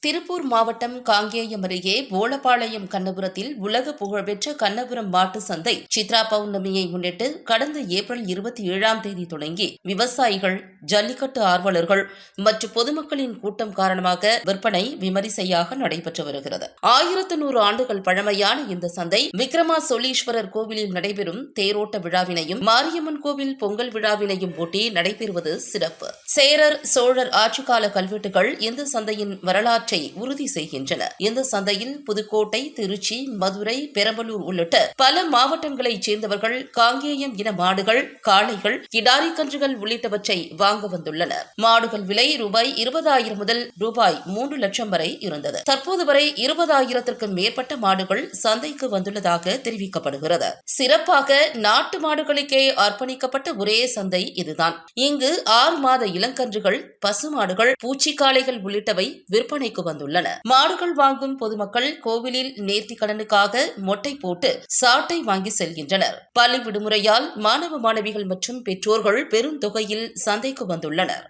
திருப்பூர் மாவட்டம் காங்கேயம் அருகே ஓலப்பாளையம் கண்ணபுரத்தில் உலக புகழ்பெற்ற கண்ணபுரம் மாட்டு சந்தை சித்ரா பௌர்ணமியை முன்னிட்டு கடந்த ஏப்ரல் 27ஆம் தேதி தொடங்கி விவசாயிகள், ஜல்லிக்கட்டு ஆர்வலர்கள் மற்றும் பொதுமக்களின் கூட்டம் காரணமாக விற்பனை விமரிசையாக நடைபெற்று வருகிறது. 1100 ஆண்டுகள் பழமையான இந்த சந்தை விக்ரமா சோழீஸ்வரர் கோவிலில் நடைபெறும் தேரோட்ட விழாவினையும் மாரியம்மன் கோவில் பொங்கல் விழாவினையும் ஒட்டி நடைபெறுவது சிறப்பு. சேரர், சோழர் ஆட்சிக்கால கல்வெட்டுகள் இந்த சந்தையின் வரலாற்று உறுதி செய்கின்றன. இந்த சந்தையில் புதுக்கோட்டை, திருச்சி, மதுரை, பெரம்பலூர் உள்ளிட்ட பல மாவட்டங்களைச் சேர்ந்தவர்கள் காங்கேயம் இன மாடுகள், காளைகள், கிடாரி கன்றுகள் உள்ளிட்டவற்றை வாங்க வந்துள்ளனர். மாடுகள் விலை ரூபாய் 20,000 முதல் ரூபாய் 3 லட்சம் வரை இருந்தது. தற்போது வரை 20,000க்கும் மேற்பட்ட மாடுகள் சந்தைக்கு வந்துள்ளதாக தெரிவிக்கப்படுகிறது. சிறப்பாக நாட்டு மாடுகளுக்கே அர்ப்பணிக்கப்பட்ட ஒரே சந்தை இதுதான். இங்கு 6 மாத இளங்கன்றுகள், பசுமாடுகள், பூச்சிக்காளைகள் உள்ளிட்டவை விற்பனைக்கு வந்துள்ளன. மாடுகள் வாங்கும் பொதுமக்கள் கோவிலில் நேர்த்திக் கடனுக்காக மொட்டை போட்டு சாட்டை வாங்கி செல்கின்றனர். பள்ளி விடுமுறையால் மாணவ மாணவிகள் மற்றும் பெற்றோர்கள் பெரும் தொகையில் சந்தைக்கு வந்துள்ளனர்.